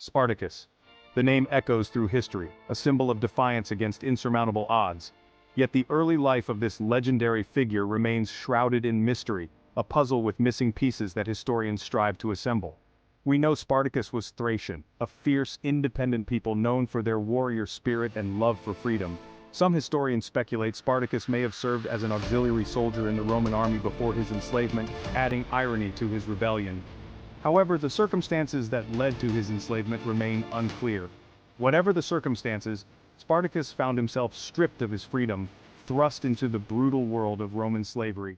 Spartacus. The name echoes through history, a symbol of defiance against insurmountable odds. Yet the early life of this legendary figure remains shrouded in mystery, a puzzle with missing pieces that historians strive to assemble. We know Spartacus was Thracian, a fierce, independent people known for their warrior spirit and love for freedom. Some historians speculate Spartacus may have served as an auxiliary soldier in the Roman army before his enslavement, adding irony to his rebellion. However, the circumstances that led to his enslavement remain unclear. Whatever the circumstances, Spartacus found himself stripped of his freedom, thrust into the brutal world of Roman slavery.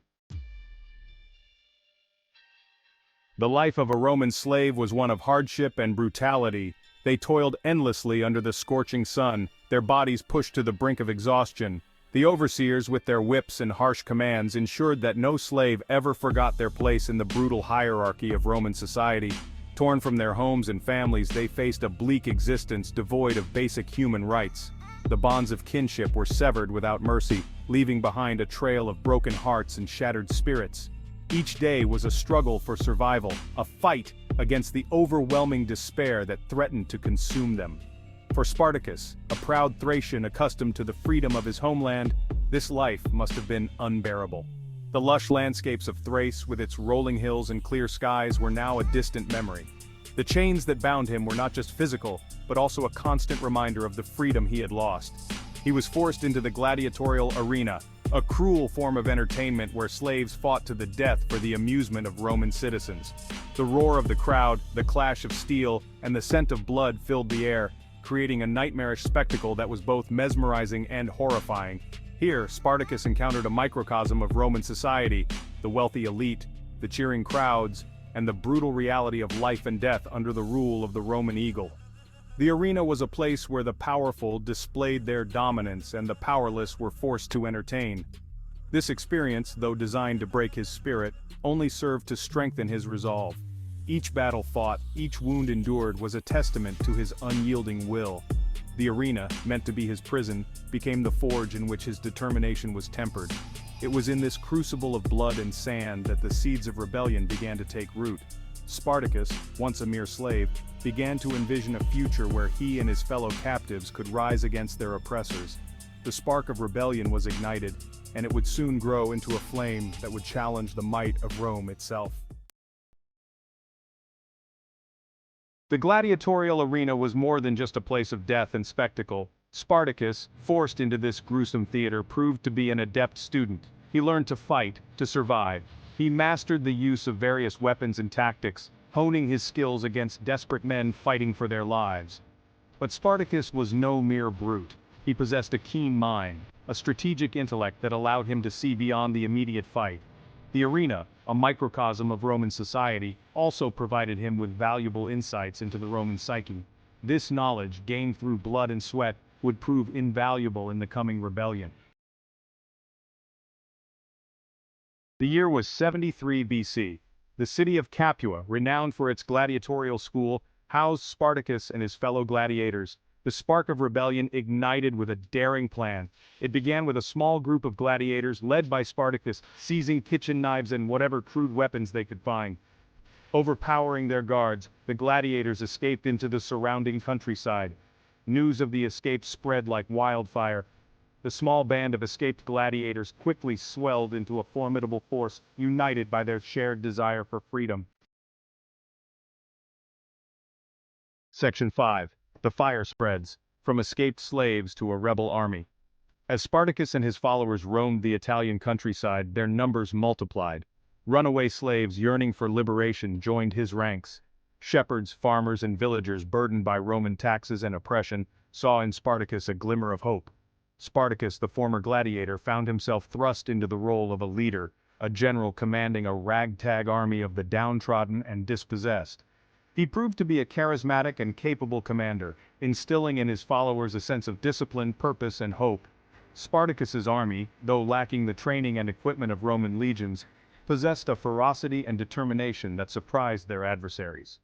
The life of a Roman slave was one of hardship and brutality. They toiled endlessly under the scorching sun, their bodies pushed to the brink of exhaustion. The overseers, with their whips and harsh commands, ensured that no slave ever forgot their place in the brutal hierarchy of Roman society. Torn from their homes and families, they faced a bleak existence devoid of basic human rights. The bonds of kinship were severed without mercy, leaving behind a trail of broken hearts and shattered spirits. Each day was a struggle for survival, a fight against the overwhelming despair that threatened to consume them. For Spartacus, a proud Thracian accustomed to the freedom of his homeland, this life must have been unbearable. The lush landscapes of Thrace, with its rolling hills and clear skies, were now a distant memory. The chains that bound him were not just physical, but also a constant reminder of the freedom he had lost. He was forced into the gladiatorial arena, a cruel form of entertainment where slaves fought to the death for the amusement of Roman citizens. The roar of the crowd, the clash of steel, and the scent of blood filled the air, creating a nightmarish spectacle that was both mesmerizing and horrifying. Here, Spartacus encountered a microcosm of Roman society, the wealthy elite, the cheering crowds, and the brutal reality of life and death under the rule of the Roman eagle. The arena was a place where the powerful displayed their dominance and the powerless were forced to entertain. This experience, though designed to break his spirit, only served to strengthen his resolve. Each battle fought, each wound endured was a testament to his unyielding will. The arena, meant to be his prison, became the forge in which his determination was tempered. It was in this crucible of blood and sand that the seeds of rebellion began to take root. Spartacus, once a mere slave, began to envision a future where he and his fellow captives could rise against their oppressors. The spark of rebellion was ignited, and it would soon grow into a flame that would challenge the might of Rome itself. The gladiatorial arena was more than just a place of death and spectacle. Spartacus, forced into this gruesome theater, proved to be an adept student. He learned to fight, to survive. He mastered the use of various weapons and tactics, honing his skills against desperate men fighting for their lives. But Spartacus was no mere brute. He possessed a keen mind, a strategic intellect that allowed him to see beyond the immediate fight. The arena, a microcosm of Roman society, also provided him with valuable insights into the Roman psyche. This knowledge, gained through blood and sweat, would prove invaluable in the coming rebellion. The year was 73 BC. The city of Capua, renowned for its gladiatorial school, housed Spartacus and his fellow gladiators. The spark of rebellion ignited with a daring plan. It began with a small group of gladiators led by Spartacus, seizing kitchen knives and whatever crude weapons they could find. Overpowering their guards, the gladiators escaped into the surrounding countryside. News of the escape spread like wildfire. The small band of escaped gladiators quickly swelled into a formidable force, united by their shared desire for freedom. Section 5. The fire spreads, from escaped slaves to a rebel army. As Spartacus and his followers roamed the Italian countryside, their numbers multiplied. Runaway slaves yearning for liberation joined his ranks. Shepherds, farmers, and villagers burdened by Roman taxes and oppression saw in Spartacus a glimmer of hope. Spartacus, the former gladiator, found himself thrust into the role of a leader, a general commanding a ragtag army of the downtrodden and dispossessed. He proved to be a charismatic and capable commander, instilling in his followers a sense of discipline, purpose, and hope. Spartacus's army, though lacking the training and equipment of Roman legions, possessed a ferocity and determination that surprised their adversaries.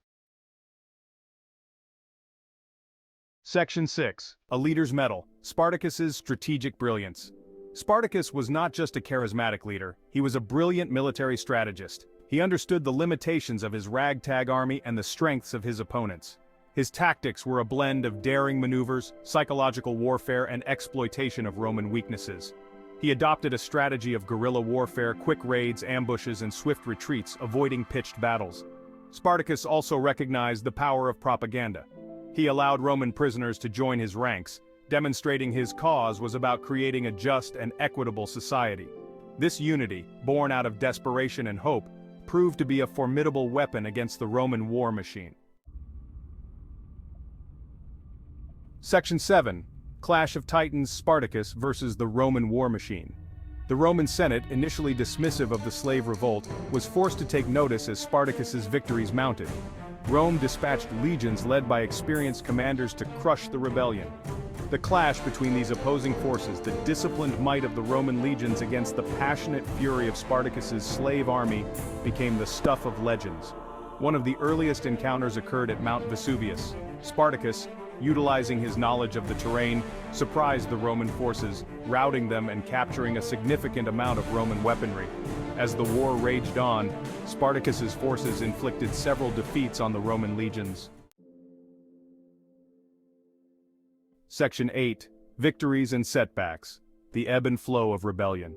Section 6. A Leader's Medal, Spartacus's Strategic Brilliance. Spartacus was not just a charismatic leader, he was a brilliant military strategist. He understood the limitations of his ragtag army and the strengths of his opponents. His tactics were a blend of daring maneuvers, psychological warfare, and exploitation of Roman weaknesses. He adopted a strategy of guerrilla warfare, quick raids, ambushes, and swift retreats, avoiding pitched battles. Spartacus also recognized the power of propaganda. He allowed Roman prisoners to join his ranks, demonstrating his cause was about creating a just and equitable society. This unity, born out of desperation and hope, proved to be a formidable weapon against the Roman war machine. Section 7. Clash of Titans: Spartacus versus the Roman war machine. The Roman Senate, initially dismissive of the slave revolt, was forced to take notice as Spartacus's victories mounted. Rome dispatched legions led by experienced commanders to crush the rebellion. The clash between these opposing forces, the disciplined might of the Roman legions against the passionate fury of Spartacus's slave army, became the stuff of legends. One of the earliest encounters occurred at Mount Vesuvius. Spartacus, utilizing his knowledge of the terrain, surprised the Roman forces, routing them and capturing a significant amount of Roman weaponry. As the war raged on, Spartacus's forces inflicted several defeats on the Roman legions. Section 8. Victories and Setbacks: The Ebb and Flow of Rebellion.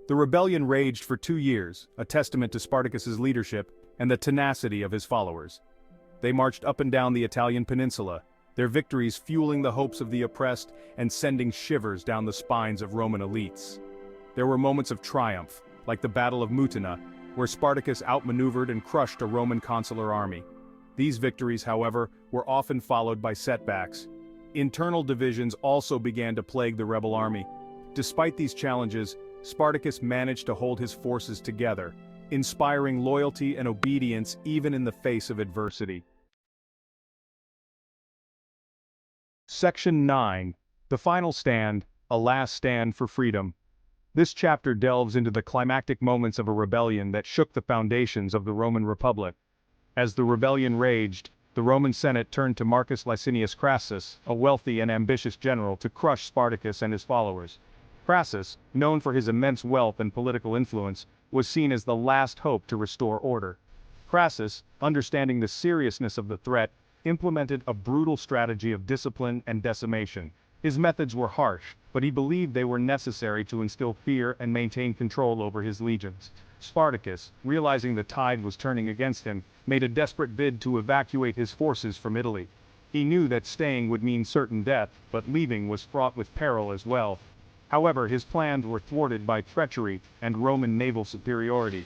The rebellion raged for 2 years, a testament to Spartacus's leadership and the tenacity of his followers. They marched up and down the Italian peninsula, their victories fueling the hopes of the oppressed and sending shivers down the spines of Roman elites. There were moments of triumph, like the Battle of Mutina, where Spartacus outmaneuvered and crushed a Roman consular army. These victories, however, were often followed by setbacks. Internal divisions also began to plague the rebel army. Despite these challenges, Spartacus managed to hold his forces together, inspiring loyalty and obedience even in the face of adversity. Section 9. The Final Stand: A Last Stand for Freedom. This chapter delves into the climactic moments of a rebellion that shook the foundations of the Roman Republic. As the rebellion raged, the Roman Senate turned to Marcus Licinius Crassus, a wealthy and ambitious general, to crush Spartacus and his followers. Crassus, known for his immense wealth and political influence, was seen as the last hope to restore order. Crassus, understanding the seriousness of the threat, implemented a brutal strategy of discipline and decimation. His methods were harsh, but he believed they were necessary to instill fear and maintain control over his legions. Spartacus, realizing the tide was turning against him, made a desperate bid to evacuate his forces from Italy. He knew that staying would mean certain death, but leaving was fraught with peril as well. However, his plans were thwarted by treachery and Roman naval superiority.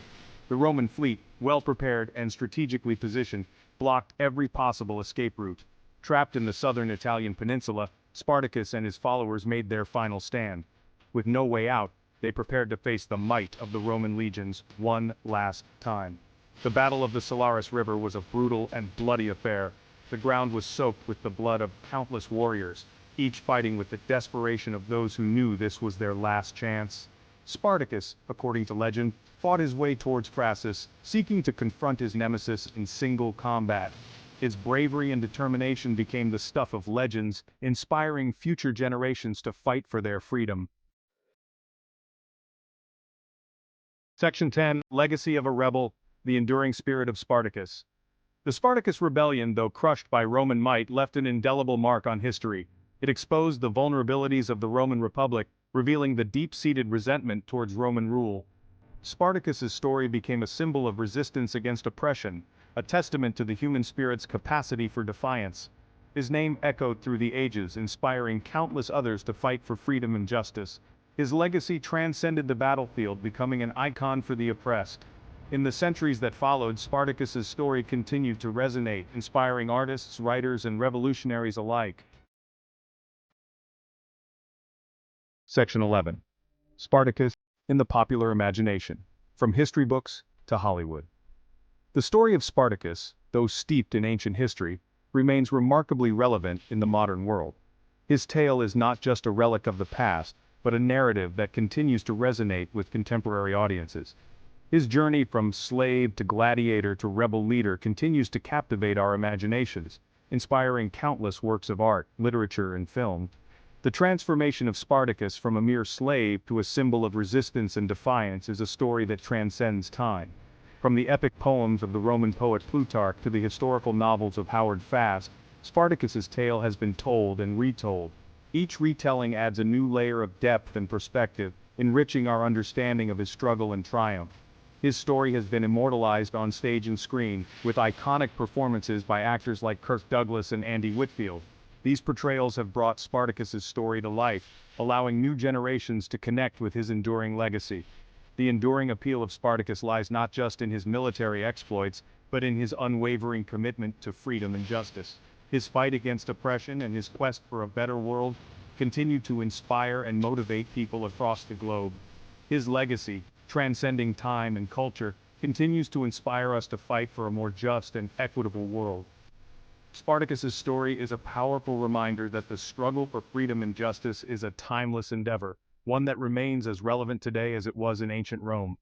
The Roman fleet, well prepared and strategically positioned, blocked every possible escape route. Trapped in the southern Italian peninsula, Spartacus and his followers made their final stand. With no way out, they prepared to face the might of the Roman legions one last time. The Battle of the Salaris River was a brutal and bloody affair. The ground was soaked with the blood of countless warriors, each fighting with the desperation of those who knew this was their last chance. Spartacus, according to legend, fought his way towards Crassus, seeking to confront his nemesis in single combat. His bravery and determination became the stuff of legends, inspiring future generations to fight for their freedom. Section 10. Legacy of a Rebel: The Enduring Spirit of Spartacus. The Spartacus rebellion, though crushed by Roman might, left an indelible mark on history. It exposed the vulnerabilities of the Roman Republic, revealing the deep-seated resentment towards Roman rule. Spartacus's story became a symbol of resistance against oppression, a testament to the human spirit's capacity for defiance. His name echoed through the ages, inspiring countless others to fight for freedom and justice. His legacy transcended the battlefield, becoming an icon for the oppressed. In the centuries that followed, Spartacus's story continued to resonate, inspiring artists, writers, and revolutionaries alike. Section 11. Spartacus in the popular imagination: From history books to Hollywood. The story of Spartacus, though steeped in ancient history, remains remarkably relevant in the modern world. His tale is not just a relic of the past, but a narrative that continues to resonate with contemporary audiences. His journey from slave to gladiator to rebel leader continues to captivate our imaginations, inspiring countless works of art, literature, and film. The transformation of Spartacus from a mere slave to a symbol of resistance and defiance is a story that transcends time. From the epic poems of the Roman poet Plutarch to the historical novels of Howard Fast, Spartacus's tale has been told and retold. Each retelling adds a new layer of depth and perspective, enriching our understanding of his struggle and triumph. His story has been immortalized on stage and screen, with iconic performances by actors like Kirk Douglas and Andy Whitfield. These portrayals have brought Spartacus's story to life, allowing new generations to connect with his enduring legacy. The enduring appeal of Spartacus lies not just in his military exploits, but in his unwavering commitment to freedom and justice. His fight against oppression and his quest for a better world continue to inspire and motivate people across the globe. His legacy, transcending time and culture, continues to inspire us to fight for a more just and equitable world. Spartacus's story is a powerful reminder that the struggle for freedom and justice is a timeless endeavor, one that remains as relevant today as it was in ancient Rome.